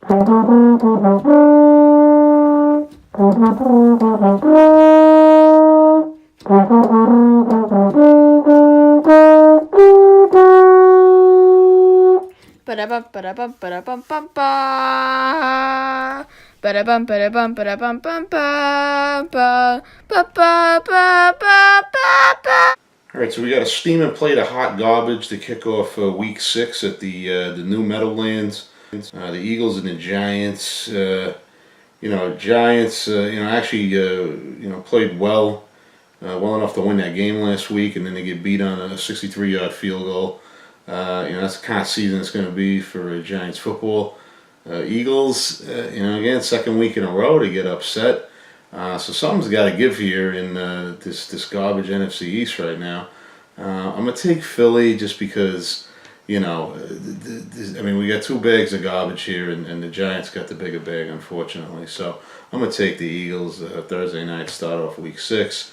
Ba-da-bum, ba-da-bum, ba-da-bum, bum, ba. Ba-da-bum, ba-da-bum, ba-da-bum, bum, ba, ba, ba, ba, ba, ba, ba. All right, so we got a steaming plate of hot garbage to kick off week 6 at the new Meadowlands. The Eagles and the Giants. Giants. Actually, played well enough to win that game last week, and then they get beat on a 63-yard field goal. That's the kind of season it's going to be for Giants football. Eagles, again, second week in a row to get upset. So something's got to give here in this garbage NFC East right now. I'm going to take Philly just because, we got 2 bags of garbage here, and the Giants got the bigger bag, unfortunately. So I'm going to take the Eagles Thursday night, start off week 6.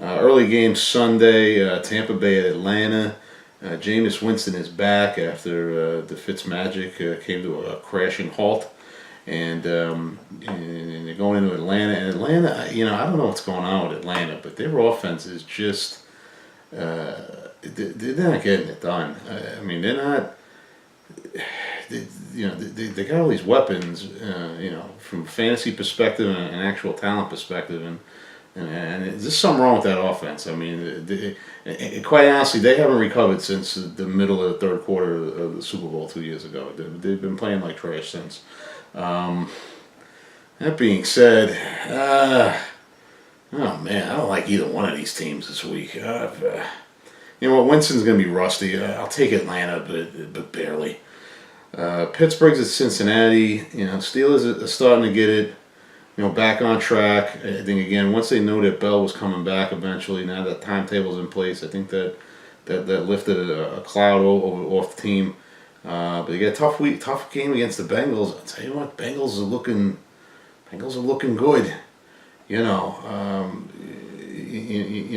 Early game Sunday, Tampa Bay at Atlanta. Jameis Winston is back after the Fitzmagic came to a crashing halt. And they're going into Atlanta. And Atlanta, I don't know what's going on with Atlanta, but their offense is just, they're not getting it done. They're not, they got all these weapons, from fantasy perspective and an actual talent perspective. And there's something wrong with that offense. Quite honestly, they haven't recovered since the middle of the third quarter of the Super Bowl 2 years ago. They've been playing like trash since. That being said, oh man, I don't like either one of these teams this week. Winston's going to be rusty. I'll take Atlanta, but barely. Pittsburgh's at Cincinnati. Steelers are starting to get it. Back on track. I think again, once they know that Bell was coming back eventually, now that timetable's in place, I think that lifted a cloud off the team. But they get a tough game against the Bengals. I'll tell you what, Bengals are looking good.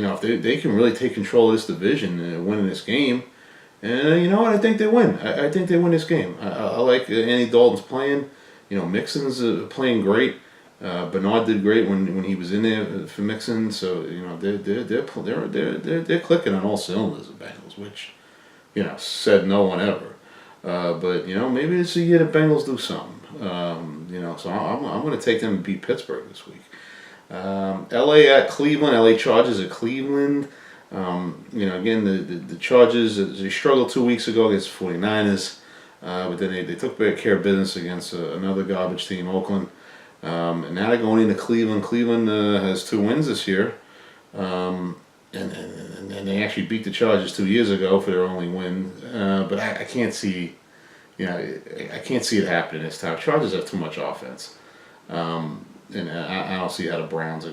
If they can really take control of this division and win this game, and you know what, I think they win. I think they win this game. I like Andy Dalton's playing. Mixon's playing great. Bernard did great when he was in there for Mixon, so they're clicking on all cylinders, the Bengals, which said no one ever. But maybe it's a year the Bengals do something. So I'm going to take them and beat Pittsburgh this week. LA at Cleveland. LA Chargers at Cleveland. Again, the Chargers, they struggled 2 weeks ago against the 49ers, but then they took care of business against another garbage team, Oakland. And now they're going into Cleveland. Cleveland has 2 wins this year, and they actually beat the Chargers 2 years ago for their only win. But I can't see, I can't see it happening this time. Chargers have too much offense, and I don't see how the Browns are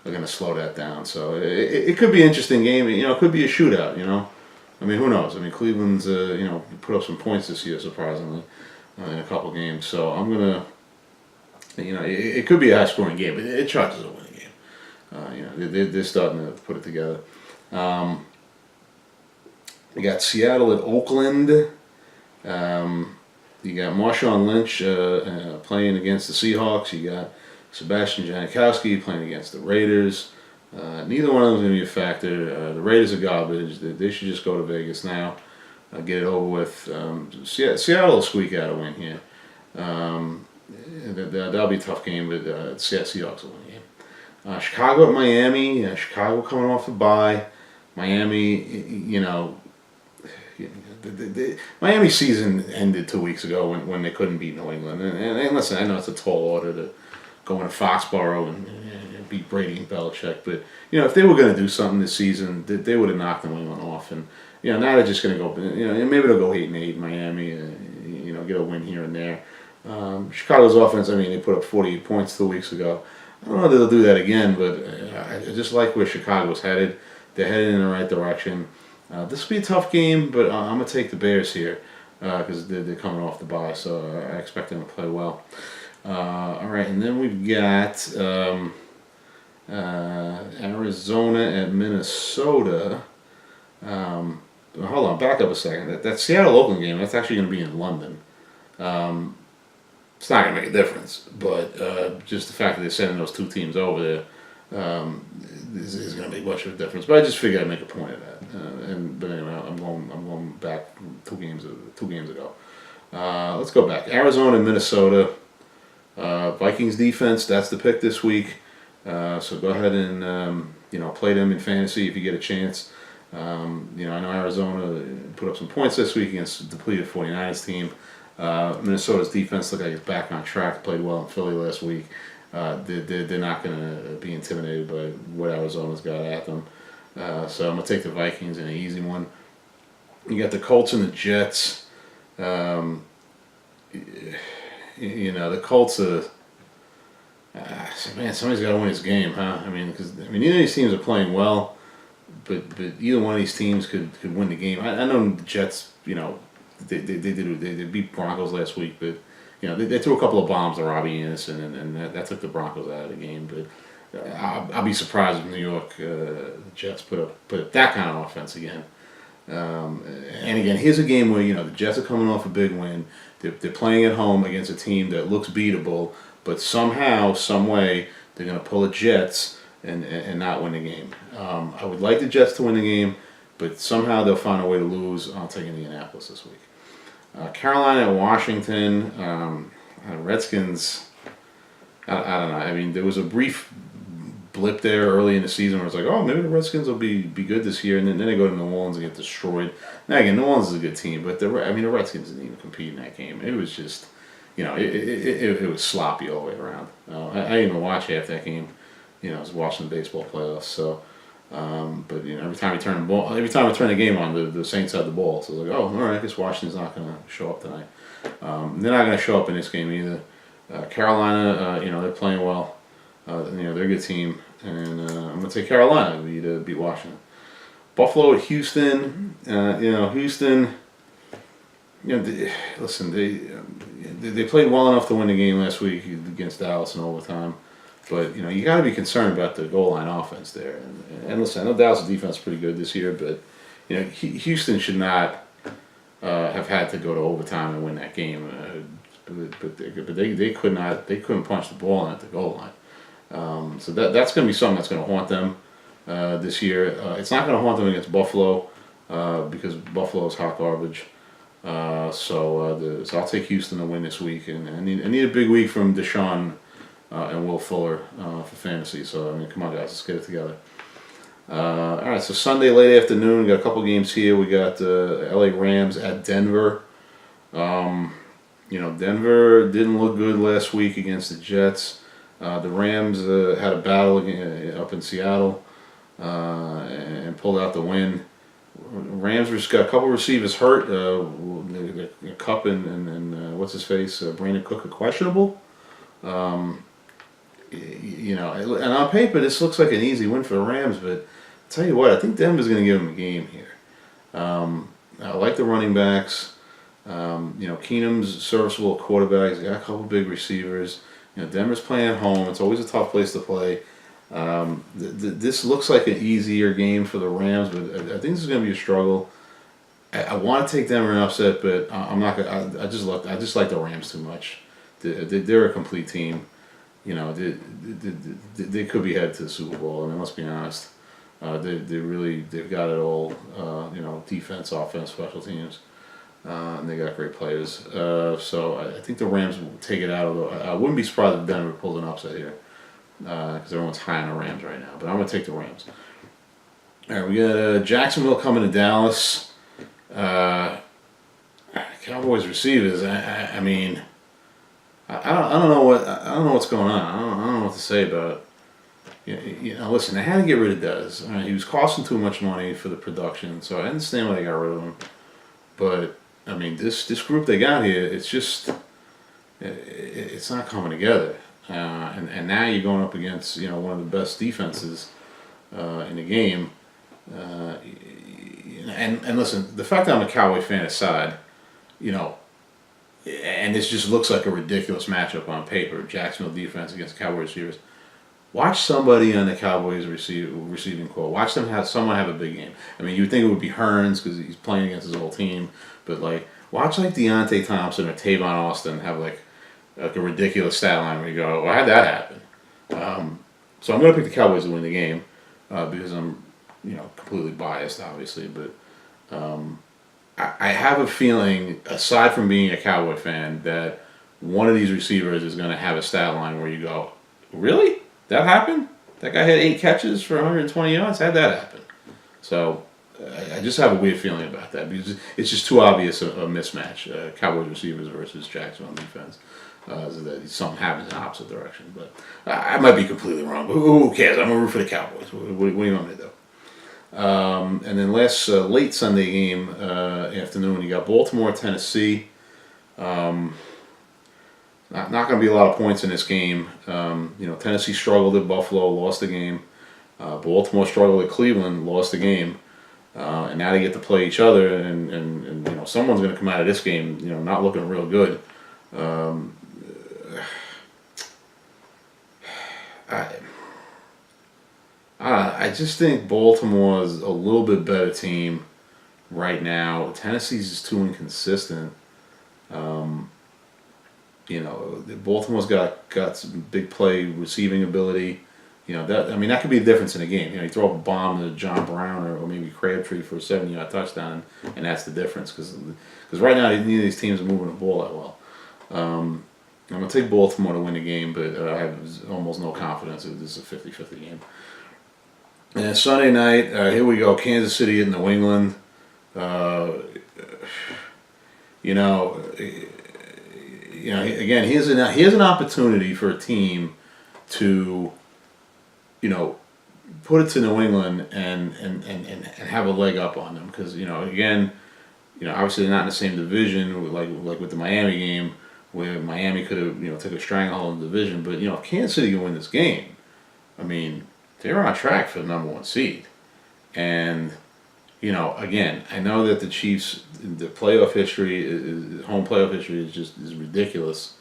gonna slow that down. So it could be an interesting game. It could be a shootout. Who knows? Cleveland's put up some points this year, surprisingly, in a couple games. So I'm gonna. It could be a high-scoring game, but it Chargers a winning game. They're starting to put it together. We got Seattle at Oakland. You got Marshawn Lynch playing against the Seahawks. You got Sebastian Janikowski playing against the Raiders. Neither one of them is going to be a factor. The Raiders are garbage. They should just go to Vegas now, get it over with. Seattle will squeak out a win here. That'll be a tough game, but Seahawks will win the game. Chicago at Miami. Chicago coming off the bye. Miami, Miami season ended 2 weeks ago when they couldn't beat New England. And listen, I know it's a tall order to go into Foxborough and beat Brady and Belichick, but if they were going to do something this season, they would have knocked New England off. And now they're just going to go. Maybe they'll go 8-8. Miami, get a win here and there. Chicago's offense, they put up 48 points 2 weeks ago. I don't know if they'll do that again, but I just like where Chicago's headed. They're headed in the right direction. This will be a tough game, but I'm going to take the Bears here because they're coming off the bye, so I expect them to play well. All right, and then we've got Arizona at Minnesota. Hold on, back up a second. That Seattle-Oakland game, that's actually going to be in London. It's not going to make a difference, but just the fact that they're sending those two teams over there is going to make much of a difference. But I just figured I'd make a point of that. But anyway, I'm going back two games ago. Let's go back. Arizona and Minnesota. Vikings defense. That's the pick this week. So go ahead and play them in fantasy if you get a chance. I know Arizona put up some points this week against the depleted 49ers team. Minnesota's defense looked like it's back on track. Played well in Philly last week. They're not going to be intimidated by what Arizona's got at them. So I'm going to take the Vikings in an easy one. You got the Colts and the Jets. The Colts are... man, somebody's got to win this game, huh? Because neither of these teams are playing well, but either one of these teams could win the game. I know the Jets, they beat Broncos last week, but they threw a couple of bombs to Robbie Anderson, and that took the Broncos out of the game. But I'll be surprised if New York the Jets put up that kind of offense again. And again, here's a game where the Jets are coming off a big win. They're playing at home against a team that looks beatable, but somehow, some way, they're going to pull the Jets and not win the game. I would like the Jets to win the game, but somehow they'll find a way to lose. I'll take Indianapolis this week. Carolina and Washington. Redskins, I don't know. There was a brief blip there early in the season where it's like, oh, maybe the Redskins will be good this year, and then they go to New Orleans and get destroyed. Now again, New Orleans is a good team, but the Redskins didn't even compete in that game. It was just, it was sloppy all the way around. I didn't even watch half that game. I was watching the baseball playoffs. So, but every time we turn the game on, the Saints had the ball. So I was like, oh, all right, I guess Washington's not going to show up tonight. They're not going to show up in this game either. Carolina, they're playing well. They're a good team, and I'm going to take Carolina to beat Washington. Buffalo at Houston. Houston. They played well enough to win the game last week against Dallas in overtime, but you got to be concerned about the goal line offense there. And listen, I know Dallas' defense is pretty good this year, but Houston should not have had to go to overtime and win that game. But they could not. They couldn't punch the ball in at the goal line. So that's going to be something that's going to haunt them this year. It's not going to haunt them against Buffalo because Buffalo is hot garbage. So I'll take Houston to win this week, and I need a big week from Deshaun and Will Fuller for fantasy. So come on, guys, let's get it together. All right, so Sunday late afternoon, we got a couple games here. We got LA Rams at Denver. Denver didn't look good last week against the Jets. The Rams had a battle up in Seattle and pulled out the win. Rams just got a couple receivers hurt. Cup and what's his face, Brandon Cook are questionable. And on paper this looks like an easy win for the Rams, but I'll tell you what, I think Denver's going to give them a game here. I like the running backs. Keenum's serviceable quarterback. He's got a couple big receivers. Denver's playing at home. It's always a tough place to play. This looks like an easier game for the Rams, but I think this is going to be a struggle. I want to take Denver in upset, but I'm not going to. I just like the Rams too much. They're a complete team. They could be headed to the Super Bowl. Let's be honest. They've got it all. Defense, offense, special teams. And they got great players. So I think the Rams will take it out. Although I wouldn't be surprised if Denver pulls an upset here, because everyone's high on the Rams right now. But I'm going to take the Rams. All right, we got Jacksonville coming to Dallas. Cowboys receivers. I don't know what's going on. I don't know what to say about it. Listen, they had to get rid of Dez. He was costing too much money for the production, so I understand why they got rid of him. But this group they got here, it's not coming together. And now you're going up against one of the best defenses in the game. And listen, the fact that I'm a Cowboy fan aside, and this just looks like a ridiculous matchup on paper, Jacksonville defense against Cowboys receivers. Watch somebody on the Cowboys receiving core. Watch someone have a big game. You would think it would be Hearns because he's playing against his whole team, but watch Deontay Thompson or Tavon Austin have like a ridiculous stat line where you go, well, how'd that happen? So I'm going to pick the Cowboys to win the game because I'm, completely biased, obviously. But I have a feeling, aside from being a Cowboy fan, that one of these receivers is going to have a stat line where you go, really? That happened? That guy had 8 catches for 120 yards? How'd that happen? So I just have a weird feeling about that because it's just too obvious a mismatch. Cowboys receivers versus Jacksonville defense. So that something happens in the opposite direction. But I might be completely wrong. But who cares? I'm going to root for the Cowboys. What do you want me to do? And then late Sunday game afternoon, you got Baltimore, Tennessee. Not going to be a lot of points in this game. Tennessee struggled at Buffalo, lost the game. Baltimore struggled at Cleveland, lost the game. And now they get to play each other, and someone's going to come out of this game, not looking real good. I just think Baltimore's a little bit better team right now. Tennessee's just too inconsistent. Baltimore's got some big play receiving ability. That could be a difference in a game. You throw up a bomb to John Brown or maybe Crabtree for a 70-yard touchdown, and that's the difference. Because right now, neither of these teams are moving the ball that well. I'm going to take Baltimore to win the game, but I have almost no confidence that this is a 50-50 game. And Sunday night, here we go, Kansas City in New England. Again, here's an opportunity for a team to, put it to New England and have a leg up on them because obviously they're not in the same division like with the Miami game where Miami could have took a stranglehold in the division, but if Kansas City can win this game, they're on track for the #1 seed, and again, I know that the Chiefs, the playoff history, home playoff history is ridiculous.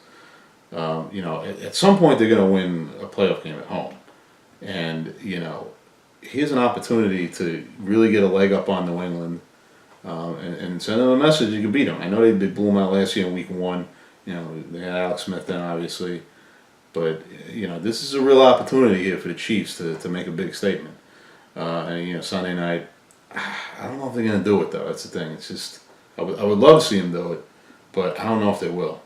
At some point they're going to win a playoff game at home, and here's an opportunity to really get a leg up on New England, and send them a message you can beat them. I know they blew them out last year in Week 1. They had Alex Smith then, obviously. But, this is a real opportunity here for the Chiefs to make a big statement. And, Sunday night, I don't know if they're going to do it, though. That's the thing. It's just, I would love to see them do it, but I don't know if they will.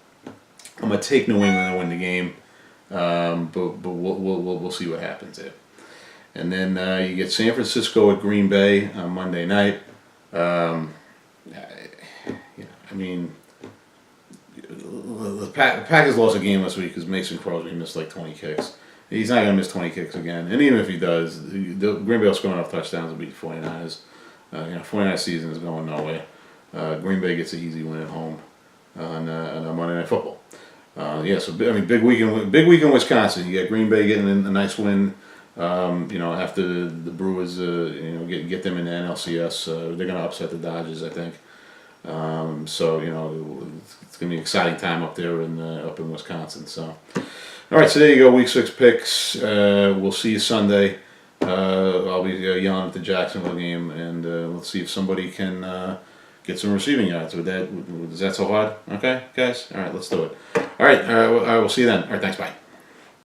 I'm going to take New England to win the game, but we'll see what happens there. And then you get San Francisco at Green Bay on Monday night. The Packers lost a game last week because Mason Crosby missed like 20 kicks. He's not going to miss 20 kicks again. And even if he does, Green Bay will score enough touchdowns to beat the 49ers. 49ers season is going nowhere. Green Bay gets an easy win at home on Monday Night Football. Big week in Wisconsin. You got Green Bay getting a nice win. After the Brewers, get them in the NLCS. They're going to upset the Dodgers, I think. It's going to be an exciting time up there up in Wisconsin. So, all right, so there you go, Week 6 picks. We'll see you Sunday. I'll be yelling at the Jacksonville game, and let's see if somebody can get some receiving yards. Is that so hard? Okay, guys? All right, let's do it. All right, we'll see you then. All right, thanks, bye.